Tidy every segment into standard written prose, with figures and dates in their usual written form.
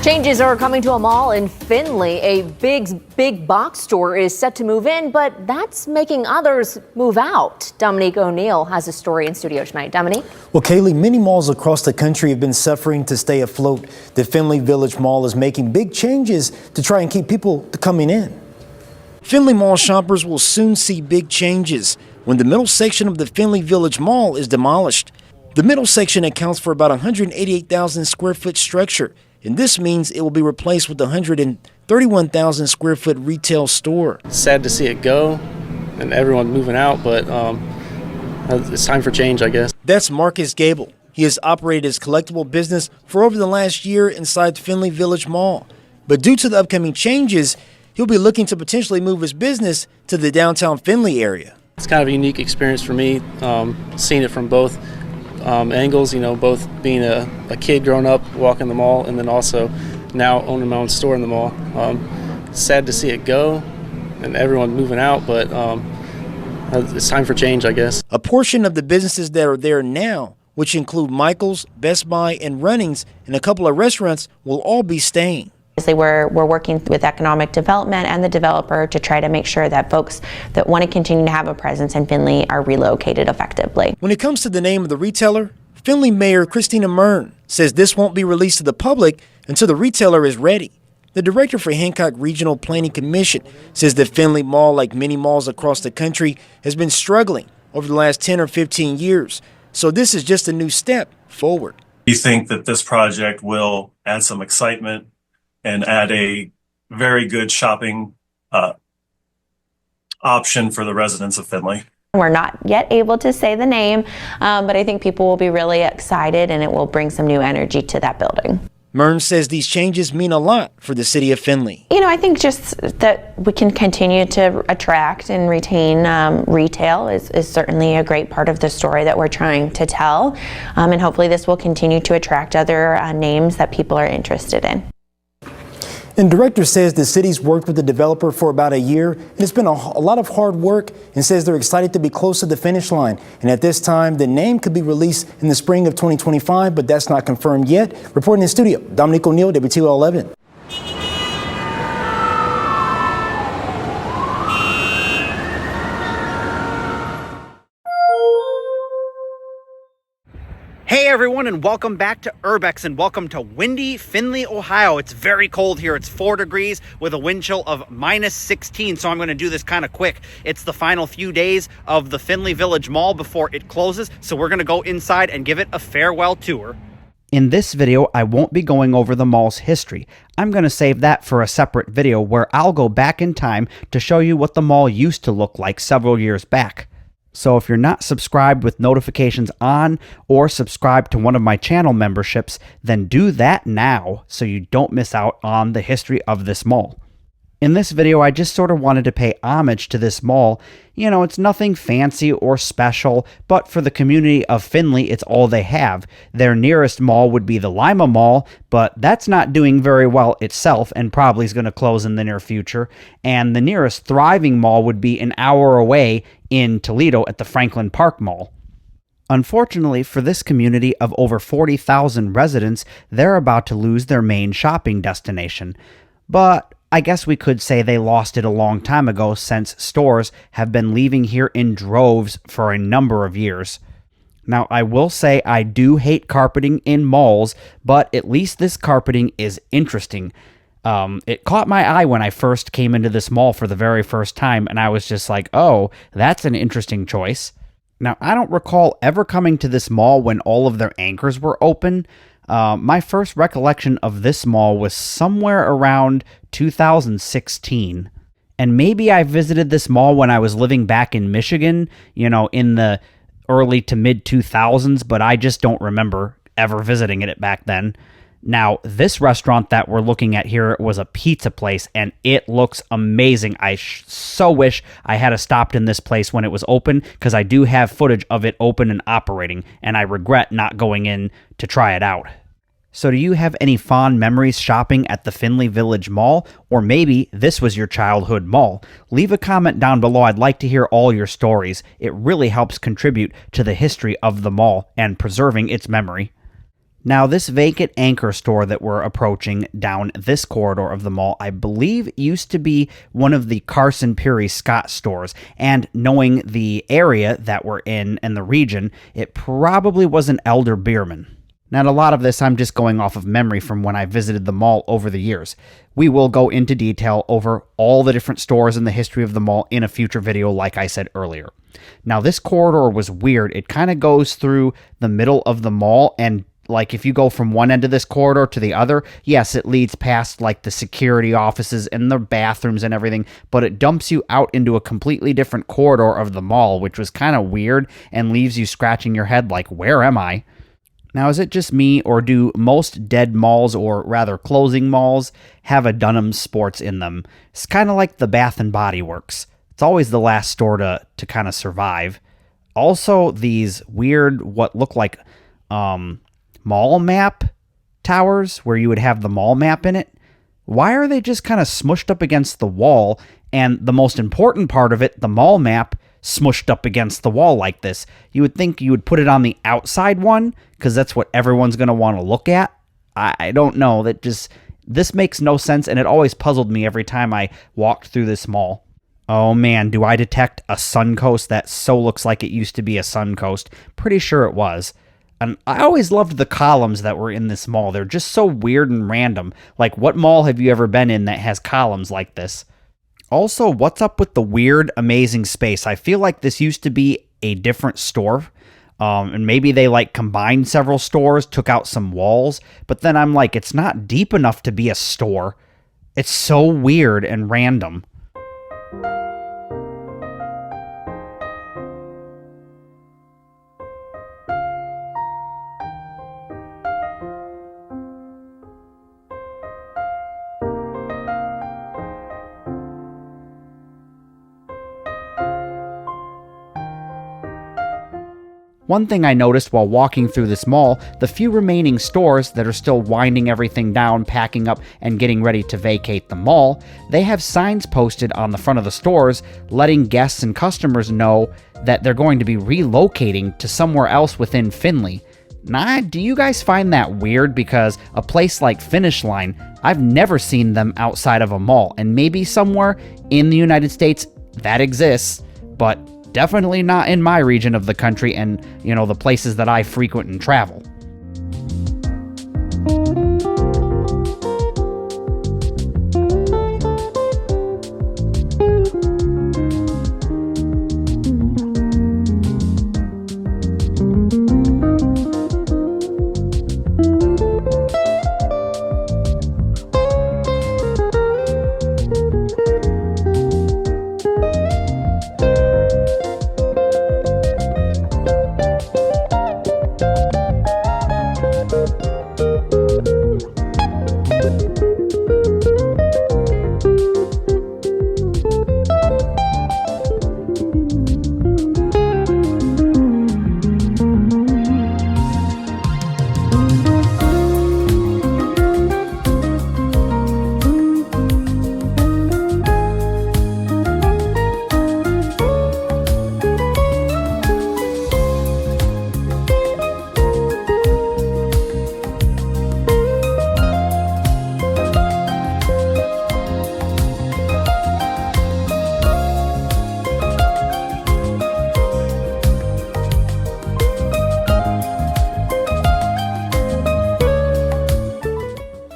Changes are coming to a mall in Findlay. A big box store is set to move in, but that's making others move out. Dominique O'Neill has a story in studio tonight. Dominique? Well, Kaylee, many malls across the country have been suffering to stay afloat. The Findlay Village Mall is making big changes to try and keep people coming in. Findlay Mall shoppers will soon see big changes when the middle section of the Findlay Village Mall is demolished. The middle section accounts for about 188,000 square foot structure, and this means it will be replaced with a 131,000 square foot retail store. Sad to see it go and everyone moving out, but it's time for change, I guess. That's Marcus Gable. He has operated his collectible business for over the last year inside the Findlay Village Mall. But due to the upcoming changes, he'll be looking to potentially move his business to the downtown Findlay area. It's kind of a unique experience for me, seeing it from both angles, both being a kid growing up walking the mall and then also now owning my own store in the mall. Sad to see it go and everyone moving out, but it's time for change, I guess. A portion of the businesses that are there now, which include Michael's, Best Buy, and Runnings, and a couple of restaurants, will all be staying. We're working with economic development and the developer to try to make sure that folks that want to continue to have a presence in Findlay are relocated effectively. When it comes to the name of the retailer, Findlay Mayor Christina Mern says this won't be released to the public until the retailer is ready. The director for Hancock Regional Planning Commission says the Findlay Mall, like many malls across the country, has been struggling over the last 10 or 15 years. So this is just a new step forward. We think that this project will add some excitement and add a very good shopping option for the residents of Findlay. We're not yet able to say the name, but I think people will be really excited and it will bring some new energy to that building. Mern says these changes mean a lot for the city of Findlay. I think just that we can continue to attract and retain retail is certainly a great part of the story that we're trying to tell. And hopefully this will continue to attract other names that people are interested in. And the director says the city's worked with the developer for about a year, and it's been a lot of hard work, and says they're excited to be close to the finish line. And at this time, the name could be released in the spring of 2025, but that's not confirmed yet. Reporting in studio, Dominique O'Neill, WTOL 11. Hey everyone, and welcome back to Urbex, and welcome to windy Findlay, Ohio. It's very cold here. It's 4 degrees with a wind chill of -16, so I'm going to do this kind of quick. It's the final few days of the Findlay Village Mall before it closes, so we're going to go inside and give it a farewell tour. In this video, I won't be going over the mall's history. I'm going to save that for a separate video where I'll go back in time to show you what the mall used to look like several years back. So if you're not subscribed with notifications on or subscribed to one of my channel memberships, then do that now so you don't miss out on the history of this mall. In this video, I just sort of wanted to pay homage to this mall. It's nothing fancy or special, but for the community of Findlay, it's all they have. Their nearest mall would be the Lima Mall, but that's not doing very well itself and probably is going to close in the near future. And the nearest thriving mall would be an hour away in Toledo at the Franklin Park Mall. Unfortunately for this community of over 40,000 residents, they're about to lose their main shopping destination. But I guess we could say they lost it a long time ago, since stores have been leaving here in droves for a number of years. Now, I will say I do hate carpeting in malls, but at least this carpeting is interesting. It caught my eye when I first came into this mall for the very first time, and I was just like, oh, that's an interesting choice. Now, I don't recall ever coming to this mall when all of their anchors were open. My first recollection of this mall was somewhere around 2016. And maybe I visited this mall when I was living back in Michigan, in the early to mid 2000s, but I just don't remember ever visiting it back then. Now, this restaurant that we're looking at here was a pizza place, and it looks amazing. I so wish I had stopped in this place when it was open, because I do have footage of it open and operating, and I regret not going in to try it out. So do you have any fond memories shopping at the Findlay Village Mall? Or maybe this was your childhood mall? Leave a comment down below. I'd like to hear all your stories. It really helps contribute to the history of the mall and preserving its memory. Now, this vacant anchor store that we're approaching down this corridor of the mall, I believe used to be one of the Carson Peary Scott stores. And knowing the area that we're in and the region, it probably was an Elder Beerman. Now, a lot of this I'm just going off of memory from when I visited the mall over the years. We will go into detail over all the different stores and the history of the mall in a future video, like I said earlier. Now, this corridor was weird. It kind of goes through the middle of the mall, and like if you go from one end of this corridor to the other, yes, it leads past like the security offices and the bathrooms and everything, but it dumps you out into a completely different corridor of the mall, which was kind of weird and leaves you scratching your head like, where am I? Now, is it just me, or do most dead malls, or rather closing malls, have a Dunham's Sports in them? It's kind of like the Bath & Body Works. It's always the last store to kind of survive. Also, these weird, what look like mall map towers, where you would have the mall map in it. Why are they just kind of smushed up against the wall, and the most important part of it, the mall map, smushed up against the wall like this? You would think you would put it on the outside one, because that's what everyone's going to want to look at. I don't know. This makes no sense, and it always puzzled me every time I walked through this mall. Oh man, do I detect a Suncoast that so looks like it used to be a Suncoast. Pretty sure it was. And I always loved the columns that were in this mall. They're just so weird and random. Like, what mall have you ever been in that has columns like this? Also, what's up with the weird, amazing space? I feel like this used to be a different store. And maybe they like combined several stores, took out some walls. But then I'm like, it's not deep enough to be a store. It's so weird and random. One thing I noticed while walking through this mall, the few remaining stores that are still winding everything down, packing up, and getting ready to vacate the mall, they have signs posted on the front of the stores letting guests and customers know that they're going to be relocating to somewhere else within Findlay. Now, do you guys find that weird? Because a place like Finish Line, I've never seen them outside of a mall, and maybe somewhere in the United States that exists, but definitely not in my region of the country and, the places that I frequent and travel.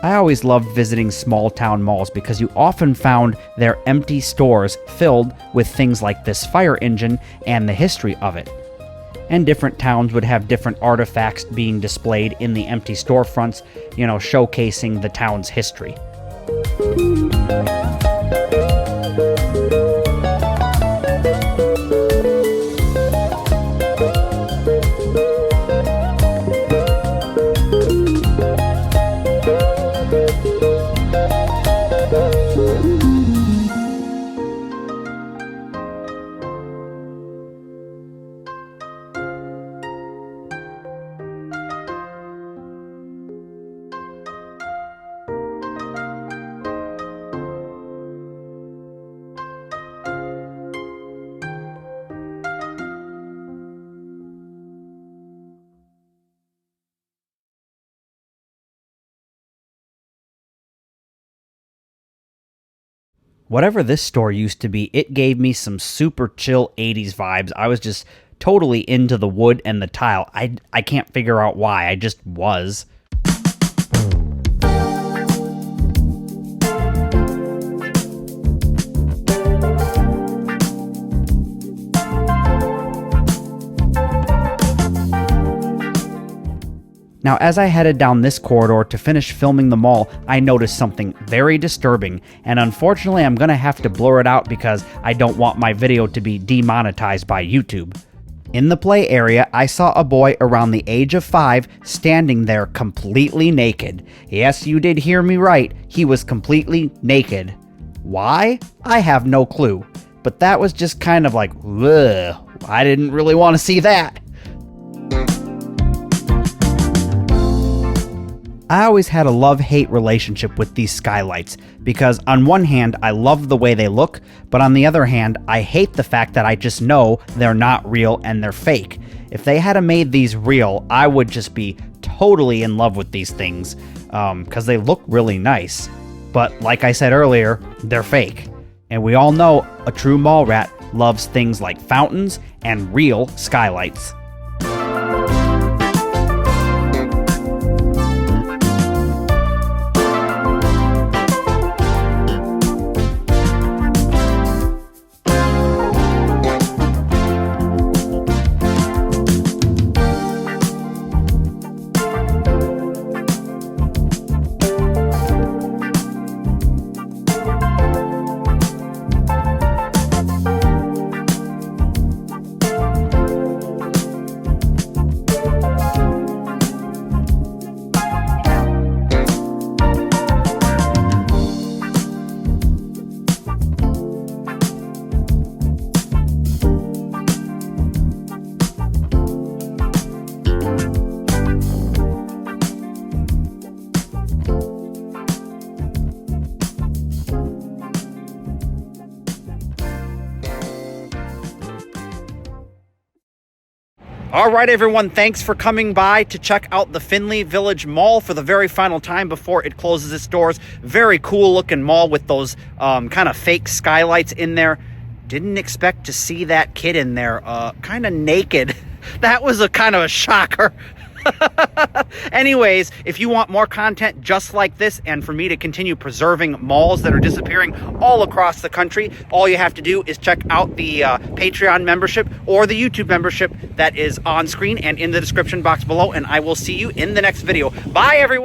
I always loved visiting small town malls because you often found their empty stores filled with things like this fire engine and the history of it. And different towns would have different artifacts being displayed in the empty storefronts, showcasing the town's history. Whatever this store used to be, it gave me some super chill 80s vibes. I was just totally into the wood and the tile. I can't figure out why. I just was. Now, as I headed down this corridor to finish filming the mall, I noticed something very disturbing, and unfortunately I'm gonna have to blur it out because I don't want my video to be demonetized by YouTube. In the play area, I saw a boy around the age of 5 standing there completely naked. Yes, you did hear me right, he was completely naked. Why? I have no clue, but that was just kind of like, ugh, I didn't really want to see that. I always had a love-hate relationship with these skylights because on one hand, I love the way they look, but on the other hand, I hate the fact that I just know they're not real and they're fake. If they had made these real, I would just be totally in love with these things because they look really nice. But like I said earlier, they're fake. And we all know a true mall rat loves things like fountains and real skylights. All right, everyone, thanks for coming by to check out the Findlay Village Mall for the very final time before it closes its doors. Very cool looking mall with those kind of fake skylights in there. Didn't expect to see that kid in there kind of naked. That was a kind of a shocker. Anyways, if you want more content just like this and for me to continue preserving malls that are disappearing all across the country, all you have to do is check out the Patreon membership or the YouTube membership that is on screen and in the description box below, and I will see you in the next video. Bye, everyone.